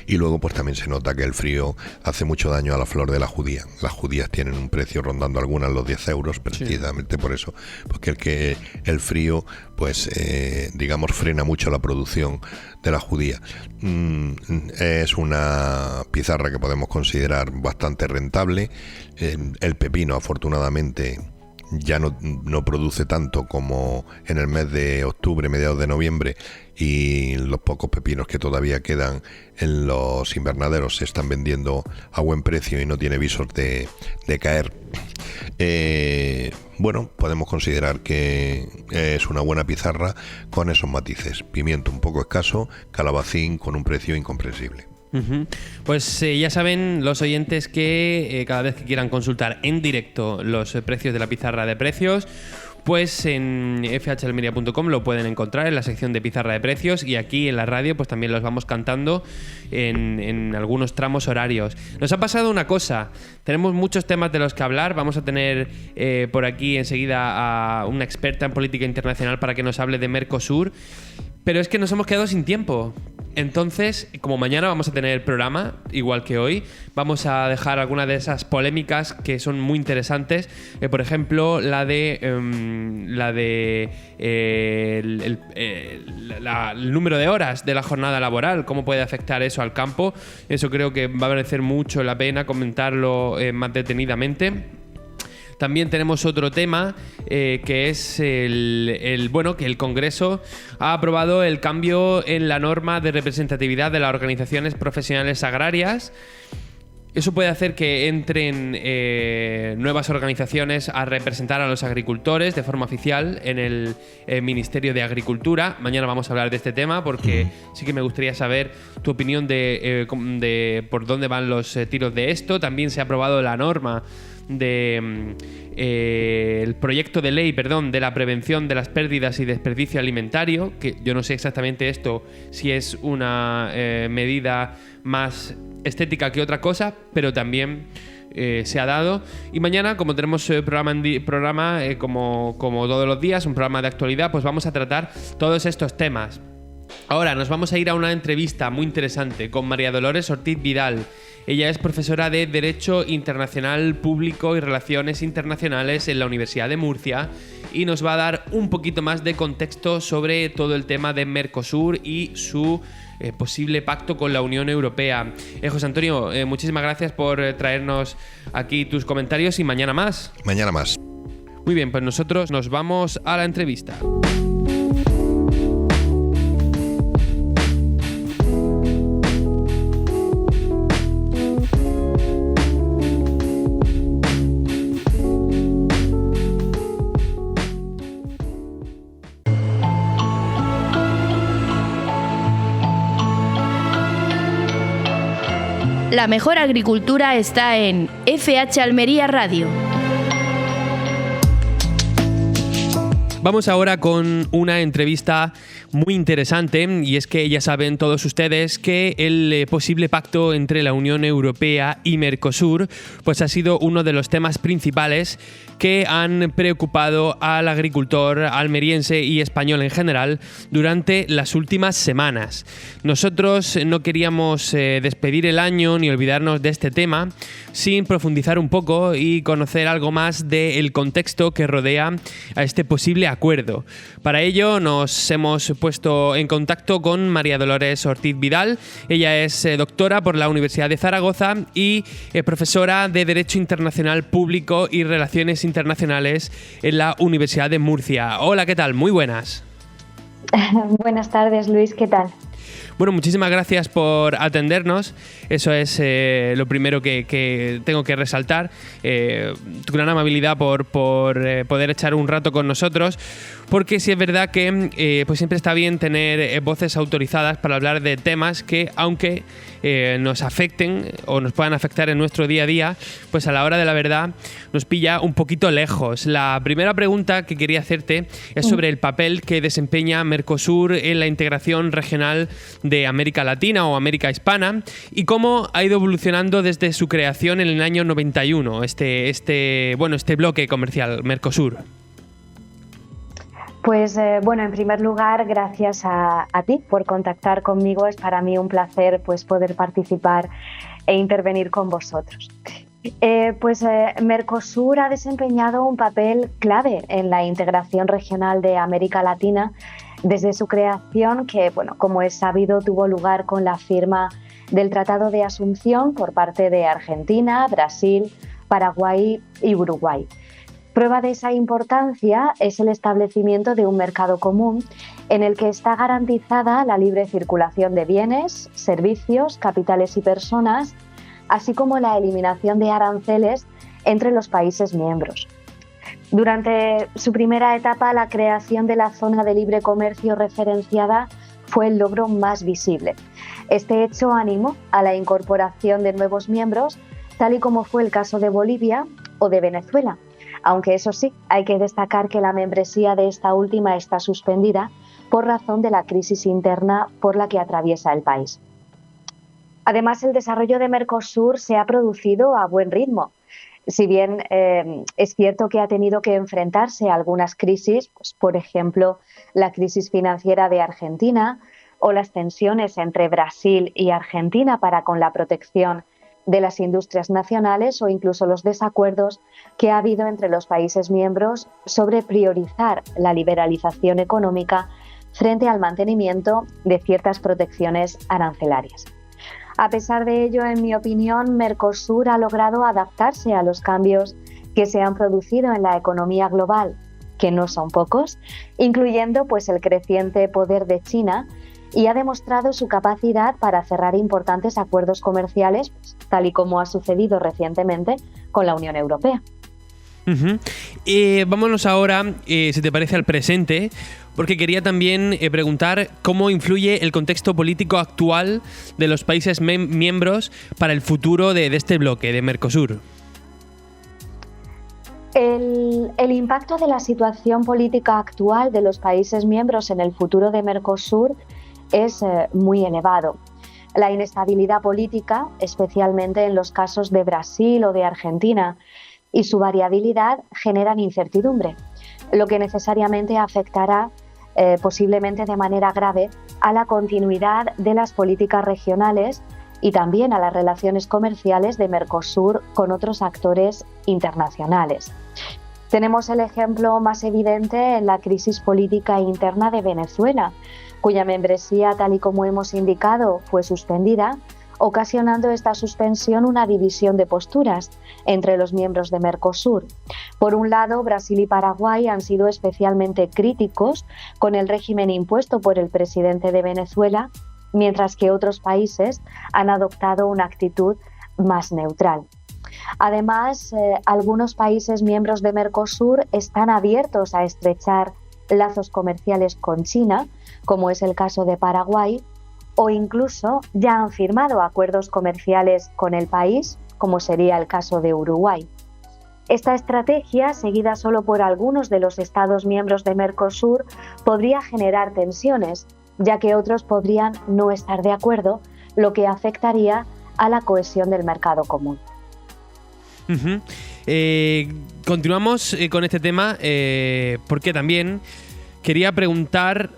Y luego pues también se nota que el frío hace mucho daño a la flor de la judía. Las judías tienen un precio rondando algunas los 10 euros, precisamente por eso, porque el frío pues digamos frena mucho la producción de la judía. Es una pizarra que podemos considerar bastante rentable. El pepino, afortunadamente, ya no produce tanto como en el mes de octubre, mediados de noviembre, y los pocos pepinos que todavía quedan en los invernaderos se están vendiendo a buen precio y no tiene visos de caer. Bueno, podemos considerar que es una buena pizarra con esos matices: pimiento un poco escaso, calabacín con un precio incomprensible. Pues ya saben los oyentes que cada vez que quieran consultar en directo los precios de la pizarra de precios, pues en fhalmería.com lo pueden encontrar en la sección de pizarra de precios, y aquí en la radio pues también los vamos cantando en algunos tramos horarios. Nos ha pasado una cosa, tenemos muchos temas de los que hablar. Vamos a tener por aquí enseguida a una experta en política internacional para que nos hable de Mercosur, pero es que nos hemos quedado sin tiempo. Entonces, como mañana vamos a tener programa, igual que hoy, vamos a dejar algunas de esas polémicas que son muy interesantes. Por ejemplo, el número de horas de la jornada laboral, cómo puede afectar eso al campo. Eso creo que va a merecer mucho la pena comentarlo más detenidamente. También tenemos otro tema que es que el Congreso ha aprobado el cambio en la norma de representatividad de las organizaciones profesionales agrarias. Eso puede hacer que entren nuevas organizaciones a representar a los agricultores de forma oficial en el Ministerio de Agricultura. Mañana vamos a hablar de este tema porque sí que me gustaría saber tu opinión de por dónde van los tiros de esto. También se ha aprobado la norma el proyecto de ley, de la prevención de las pérdidas y desperdicio alimentario, que yo no sé exactamente esto si es una medida más estética que otra cosa, pero también se ha dado. Y mañana, como tenemos programa como todos los días, un programa de actualidad, pues vamos a tratar todos estos temas. Ahora nos vamos a ir a una entrevista muy interesante con María Dolores Ortiz Vidal. Ella es profesora de Derecho Internacional Público y Relaciones Internacionales en la Universidad de Murcia y nos va a dar un poquito más de contexto sobre todo el tema de Mercosur y su posible pacto con la Unión Europea. José Antonio, muchísimas gracias por traernos aquí tus comentarios, y mañana más. Mañana más. Muy bien, pues nosotros nos vamos a la entrevista. La mejor agricultura está en FH Almería Radio. Vamos ahora con una entrevista muy interesante, y es que ya saben todos ustedes que el posible pacto entre la Unión Europea y Mercosur pues ha sido uno de los temas principales que han preocupado al agricultor almeriense y español en general durante las últimas semanas. Nosotros no queríamos despedir el año ni olvidarnos de este tema sin profundizar un poco y conocer algo más del contexto que rodea a este posible acuerdo. Para ello nos hemos puesto en contacto con María Dolores Ortiz Vidal. Ella es doctora por la Universidad de Zaragoza y profesora de Derecho Internacional Público y Relaciones Internacionales en la Universidad de Murcia. Hola, ¿qué tal? Muy buenas. Buenas tardes, Luis, ¿qué tal? Bueno, muchísimas gracias por atendernos. Eso es lo primero que tengo que resaltar. Tu gran amabilidad por poder echar un rato con nosotros. Porque sí es verdad que pues siempre está bien tener voces autorizadas para hablar de temas que, aunque nos afecten o nos puedan afectar en nuestro día a día, pues a la hora de la verdad nos pilla un poquito lejos. La primera pregunta que quería hacerte es sobre el papel que desempeña Mercosur en la integración regional de América Latina o América Hispana y cómo ha ido evolucionando desde su creación en el año 91, este bloque comercial Mercosur. Pues bueno, en primer lugar, gracias a ti por contactar conmigo. Es para mí un placer pues poder participar e intervenir con vosotros. Mercosur ha desempeñado un papel clave en la integración regional de América Latina desde su creación, que, bueno, como es sabido, tuvo lugar con la firma del Tratado de Asunción por parte de Argentina, Brasil, Paraguay y Uruguay. Prueba de esa importancia es el establecimiento de un mercado común en el que está garantizada la libre circulación de bienes, servicios, capitales y personas, así como la eliminación de aranceles entre los países miembros. Durante su primera etapa, la creación de la zona de libre comercio referenciada fue el logro más visible. Este hecho animó a la incorporación de nuevos miembros, tal y como fue el caso de Bolivia o de Venezuela. Aunque eso sí, hay que destacar que la membresía de esta última está suspendida por razón de la crisis interna por la que atraviesa el país. Además, el desarrollo de Mercosur se ha producido a buen ritmo. Si bien es cierto que ha tenido que enfrentarse a algunas crisis, pues, por ejemplo, la crisis financiera de Argentina o las tensiones entre Brasil y Argentina para con la protección de las industrias nacionales o incluso los desacuerdos que ha habido entre los países miembros sobre priorizar la liberalización económica frente al mantenimiento de ciertas protecciones arancelarias. A pesar de ello, en mi opinión, Mercosur ha logrado adaptarse a los cambios que se han producido en la economía global, que no son pocos, incluyendo pues el creciente poder de China, y ha demostrado su capacidad para cerrar importantes acuerdos comerciales, pues, tal y como ha sucedido recientemente con la Unión Europea. Vámonos ahora, si te parece, al presente, porque quería también preguntar cómo influye el contexto político actual de los países miembros para el futuro de este bloque, de Mercosur. El impacto de la situación política actual de los países miembros en el futuro de Mercosur es muy elevado. La inestabilidad política, especialmente en los casos de Brasil o de Argentina, y su variabilidad generan incertidumbre, lo que necesariamente afectará posiblemente de manera grave a la continuidad de las políticas regionales y también a las relaciones comerciales de Mercosur con otros actores internacionales. Tenemos el ejemplo más evidente en la crisis política interna de Venezuela, cuya membresía, tal y como hemos indicado, fue suspendida, ocasionando esta suspensión una división de posturas entre los miembros de Mercosur. Por un lado, Brasil y Paraguay han sido especialmente críticos con el régimen impuesto por el presidente de Venezuela, mientras que otros países han adoptado una actitud más neutral. Además, algunos países miembros de Mercosur están abiertos a estrechar lazos comerciales con China, como es el caso de Paraguay, o incluso ya han firmado acuerdos comerciales con el país, como sería el caso de Uruguay. Esta estrategia, seguida solo por algunos de los Estados miembros de Mercosur, podría generar tensiones, ya que otros podrían no estar de acuerdo, lo que afectaría a la cohesión del mercado común. Continuamos con este tema porque también quería preguntar,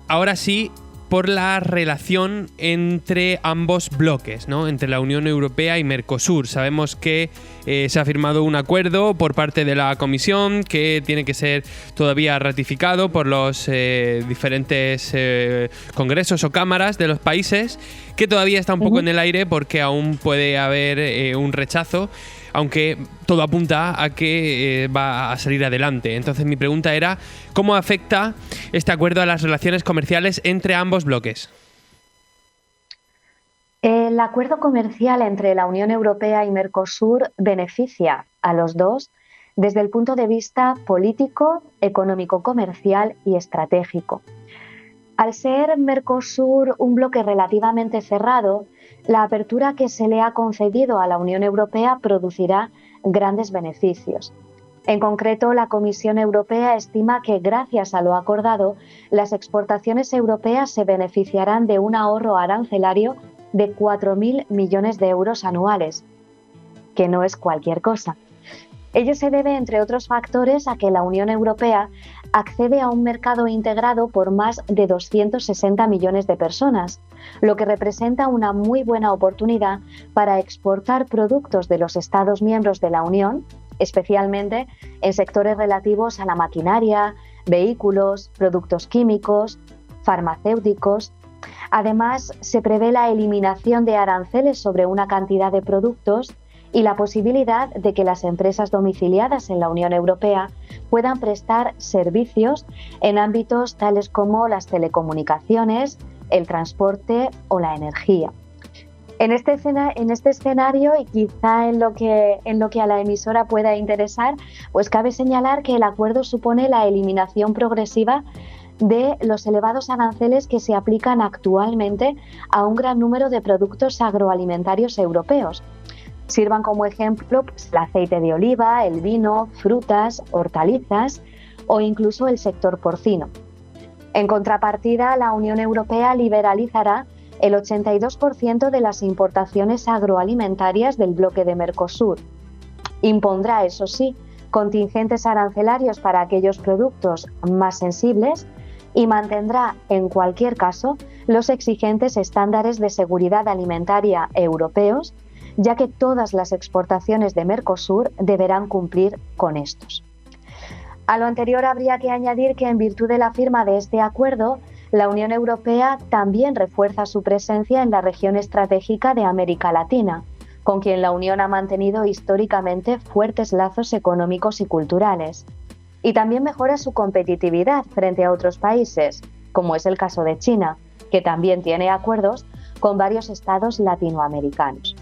ahora sí, por la relación entre ambos bloques, ¿no? Entre la Unión Europea y Mercosur. Sabemos que se ha firmado un acuerdo por parte de la Comisión que tiene que ser todavía ratificado por los diferentes congresos o cámaras de los países, que todavía está un poco en el aire porque aún puede haber un rechazo, aunque todo apunta a que va a salir adelante. Entonces mi pregunta era, ¿cómo afecta este acuerdo a las relaciones comerciales entre ambos bloques? El acuerdo comercial entre la Unión Europea y Mercosur beneficia a los dos desde el punto de vista político, económico, comercial y estratégico. Al ser Mercosur un bloque relativamente cerrado, la apertura que se le ha concedido a la Unión Europea producirá grandes beneficios. En concreto, la Comisión Europea estima que gracias a lo acordado, las exportaciones europeas se beneficiarán de un ahorro arancelario de 4.000 millones de euros anuales, que no es cualquier cosa. Ello se debe, entre otros factores, a que la Unión Europea accede a un mercado integrado por más de 260 millones de personas, lo que representa una muy buena oportunidad para exportar productos de los Estados miembros de la Unión, especialmente en sectores relativos a la maquinaria, vehículos, productos químicos, farmacéuticos. Además, se prevé la eliminación de aranceles sobre una cantidad de productos y la posibilidad de que las empresas domiciliadas en la Unión Europea puedan prestar servicios en ámbitos tales como las telecomunicaciones, el transporte o la energía. En este escenario, y quizá en lo que a la emisora pueda interesar, pues cabe señalar que el acuerdo supone la eliminación progresiva de los elevados aranceles que se aplican actualmente a un gran número de productos agroalimentarios europeos. Sirvan como ejemplo el aceite de oliva, el vino, frutas, hortalizas o incluso el sector porcino. En contrapartida, la Unión Europea liberalizará el 82% de las importaciones agroalimentarias del bloque de Mercosur. Impondrá, eso sí, contingentes arancelarios para aquellos productos más sensibles y mantendrá, en cualquier caso, los exigentes estándares de seguridad alimentaria europeos, ya que todas las exportaciones de Mercosur deberán cumplir con estos. A lo anterior habría que añadir que en virtud de la firma de este acuerdo, la Unión Europea también refuerza su presencia en la región estratégica de América Latina, con quien la Unión ha mantenido históricamente fuertes lazos económicos y culturales. Y también mejora su competitividad frente a otros países, como es el caso de China, que también tiene acuerdos con varios estados latinoamericanos.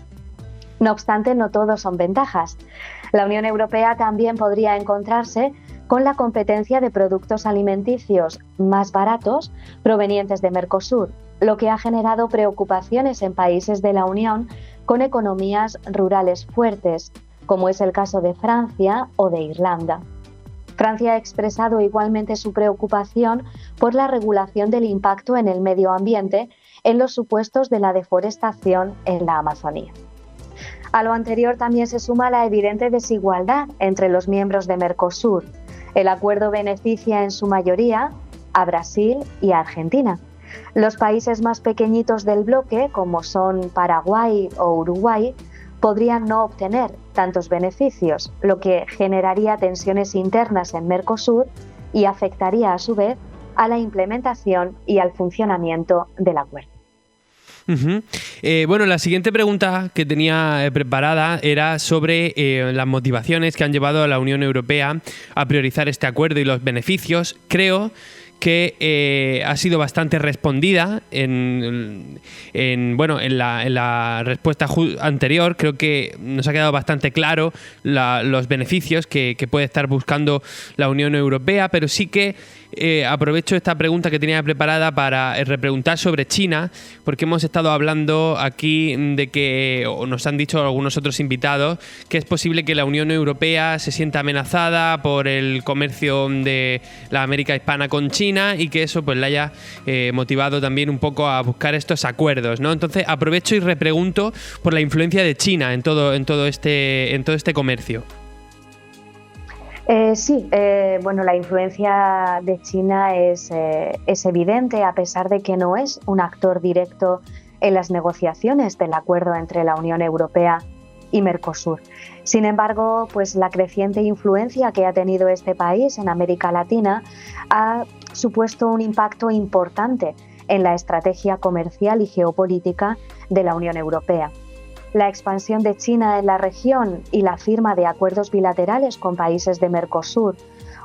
No obstante, no todos son ventajas. La Unión Europea también podría encontrarse con la competencia de productos alimenticios más baratos provenientes de Mercosur, lo que ha generado preocupaciones en países de la Unión con economías rurales fuertes, como es el caso de Francia o de Irlanda. Francia ha expresado igualmente su preocupación por la regulación del impacto en el medio ambiente en los supuestos de la deforestación en la Amazonía. A lo anterior también se suma la evidente desigualdad entre los miembros de Mercosur. El acuerdo beneficia en su mayoría a Brasil y a Argentina. Los países más pequeñitos del bloque, como son Paraguay o Uruguay, podrían no obtener tantos beneficios, lo que generaría tensiones internas en Mercosur y afectaría a su vez a la implementación y al funcionamiento del acuerdo. Bueno, la siguiente pregunta que tenía preparada era sobre las motivaciones que han llevado a la Unión Europea a priorizar este acuerdo y los beneficios. Creo que ha sido bastante respondida en la respuesta anterior. Creo que nos ha quedado bastante claro los beneficios que puede estar buscando la Unión Europea, pero sí que aprovecho esta pregunta que tenía preparada para repreguntar sobre China, porque hemos estado hablando aquí de que, o nos han dicho algunos otros invitados, que es posible que la Unión Europea se sienta amenazada por el comercio de la América hispana con China y que eso pues le haya motivado también un poco a buscar estos acuerdos, ¿no? Entonces aprovecho y repregunto por la influencia de China en todo este comercio. La influencia de China es evidente, a pesar de que no es un actor directo en las negociaciones del acuerdo entre la Unión Europea y Mercosur. Sin embargo, pues la creciente influencia que ha tenido este país en América Latina ha supuesto un impacto importante en la estrategia comercial y geopolítica de la Unión Europea. La expansión de China en la región y la firma de acuerdos bilaterales con países de Mercosur,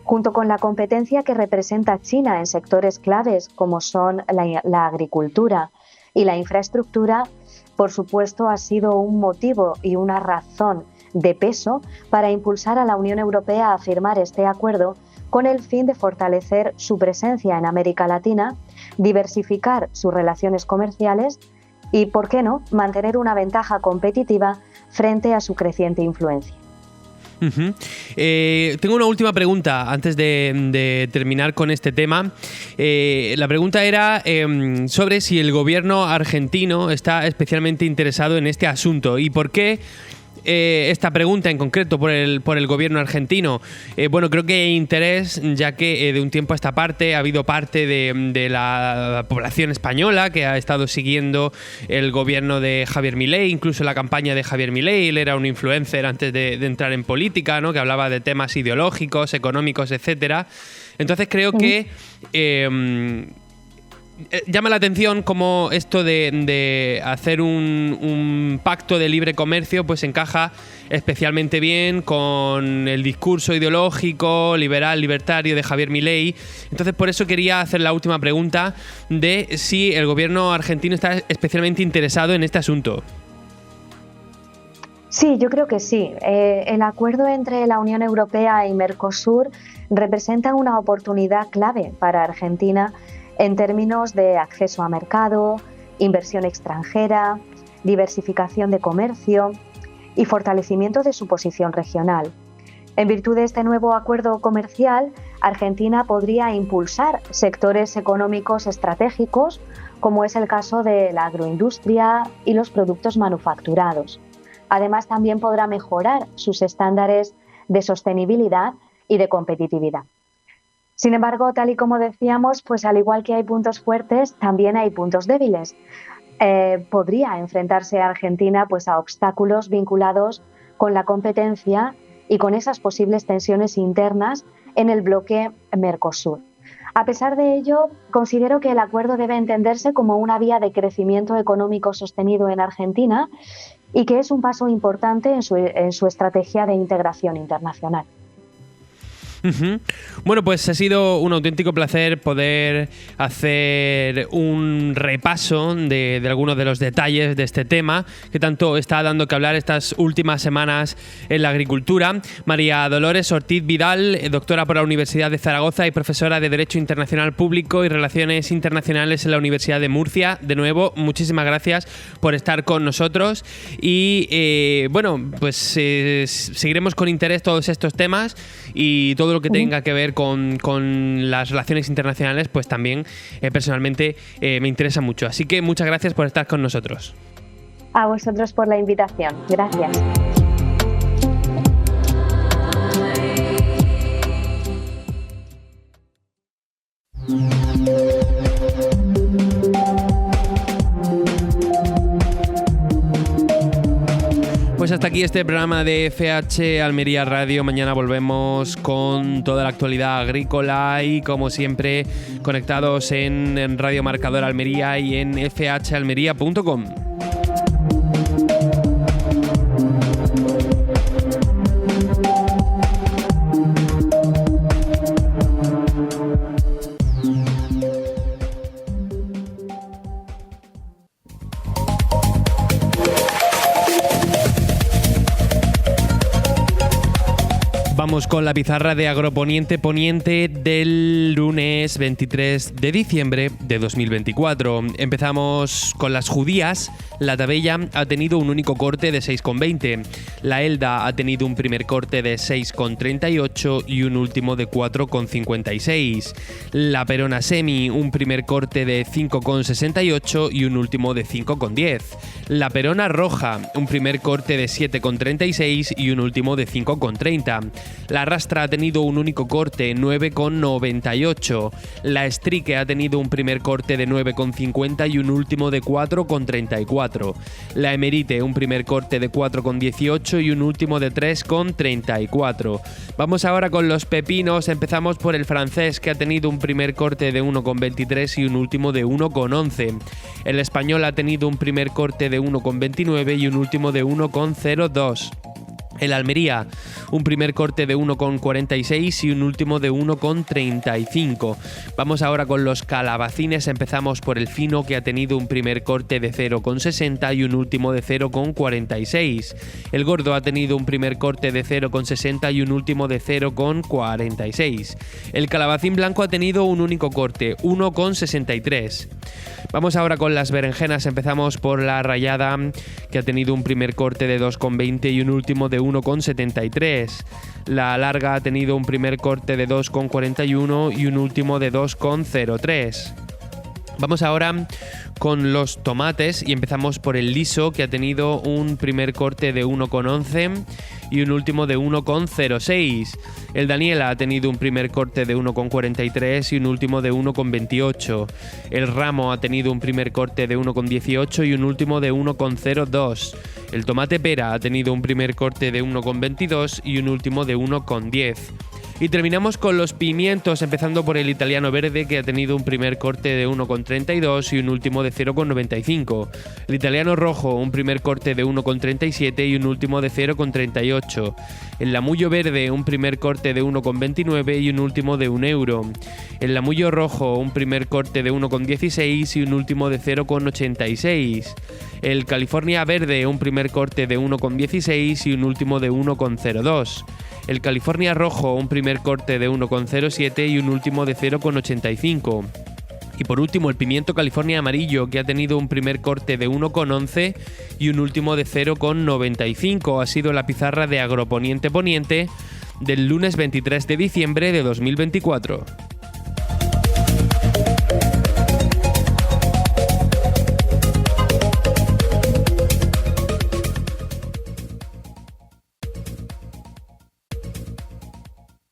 junto con la competencia que representa China en sectores claves como son la agricultura y la infraestructura, por supuesto, ha sido un motivo y una razón de peso para impulsar a la Unión Europea a firmar este acuerdo con el fin de fortalecer su presencia en América Latina, diversificar sus relaciones comerciales y, ¿por qué no?, mantener una ventaja competitiva frente a su creciente influencia. Tengo una última pregunta antes de terminar con este tema. La pregunta era sobre si el gobierno argentino está especialmente interesado en este asunto y por qué. Esta pregunta en concreto por el gobierno argentino. Creo que hay interés, ya que de un tiempo a esta parte ha habido parte de la población española que ha estado siguiendo el gobierno de Javier Milei, incluso la campaña de Javier Milei. Él era un influencer antes de entrar en política, ¿no?, que hablaba de temas ideológicos, económicos, etcétera. Entonces creo que llama la atención cómo esto de hacer un pacto de libre comercio pues encaja especialmente bien con el discurso ideológico liberal, libertario de Javier Milei. Entonces por eso quería hacer la última pregunta de si el gobierno argentino está especialmente interesado en este asunto. Sí, yo creo que sí. El acuerdo entre la Unión Europea y Mercosur representa una oportunidad clave para Argentina en términos de acceso a mercado, inversión extranjera, diversificación de comercio y fortalecimiento de su posición regional. En virtud de este nuevo acuerdo comercial, Argentina podría impulsar sectores económicos estratégicos, como es el caso de la agroindustria y los productos manufacturados. Además, también podrá mejorar sus estándares de sostenibilidad y de competitividad. Sin embargo, tal y como decíamos, pues al igual que hay puntos fuertes, también hay puntos débiles. Podría enfrentarse a Argentina pues a obstáculos vinculados con la competencia y con esas posibles tensiones internas en el bloque Mercosur. A pesar de ello, considero que el acuerdo debe entenderse como una vía de crecimiento económico sostenido en Argentina y que es un paso importante en su estrategia de integración internacional. Bueno, pues ha sido un auténtico placer poder hacer un repaso de algunos de los detalles de este tema que tanto está dando que hablar estas últimas semanas en la agricultura. María Dolores Ortiz Vidal, doctora por la Universidad de Zaragoza y profesora de Derecho Internacional Público y Relaciones Internacionales en la Universidad de Murcia. De nuevo, muchísimas gracias por estar con nosotros y seguiremos con interés todos estos temas y todo lo que tenga que ver con las relaciones internacionales, pues también personalmente me interesa mucho. Así que muchas gracias por estar con nosotros. A vosotros por la invitación. Gracias. Pues hasta aquí este programa de FH Almería Radio. Mañana volvemos con toda la actualidad agrícola y, como siempre, conectados en Radio Marcador Almería y en fhalmería.com. Vamos con la pizarra de Agroponiente Poniente del lunes 23 de diciembre de 2024. Empezamos con las judías. La tabella ha tenido un único corte de 6,20. La Elda ha tenido un primer corte de 6,38 y un último de 4,56. La Perona Semi, un primer corte de 5,68 y un último de 5,10. La Perona Roja, un primer corte de 7,36 y un último de 5,30. La Rastra ha tenido un único corte, 9,98. La Estrique ha tenido un primer corte de 9,50 y un último de 4,34. La Emerite, un primer corte de 4,18 y un último de 3,34. Vamos ahora con los pepinos. Empezamos por el francés, que ha tenido un primer corte de 1,23 y un último de 1,11. El español ha tenido un primer corte de 1,29 y un último de 1,02. El Almería, un primer corte de 1,46 y un último de 1,35. Vamos ahora con los calabacines. Empezamos por el fino, que ha tenido un primer corte de 0,60 y un último de 0,46. El gordo ha tenido un primer corte de 0,60 y un último de 0,46. El calabacín blanco ha tenido un único corte, 1,63. Vamos ahora con las berenjenas. Empezamos por la rallada, que ha tenido un primer corte de 2,20 y un último de 1,73. La larga ha tenido un primer corte de 2,41 y un último de 2,03. Vamos ahora con los tomates y empezamos por el liso, que ha tenido un primer corte de 1,11 y un último de 1,06. El Daniela ha tenido un primer corte de 1,43 y un último de 1,28. El Ramo ha tenido un primer corte de 1,18 y un último de 1,02. El tomate pera ha tenido un primer corte de 1,22 y un último de 1,10. Y terminamos con los pimientos, empezando por el italiano verde, que ha tenido un primer corte de 1,32 y un último de 0,95. El italiano rojo, un primer corte de 1,37 y un último de 0,38. El lamullo verde, un primer corte de 1,29 y un último de 1 euro. El lamullo rojo, un primer corte de 1,16 y un último de 0,86. El California verde, un primer corte de 1,16 y un último de 1,02. El California rojo, un primer corte de 1,07 y un último de 0,85. Y por último, el pimiento California amarillo, que ha tenido un primer corte de 1,11 y un último de 0,95. Ha sido la pizarra de Agroponiente Poniente del lunes 23 de diciembre de 2024.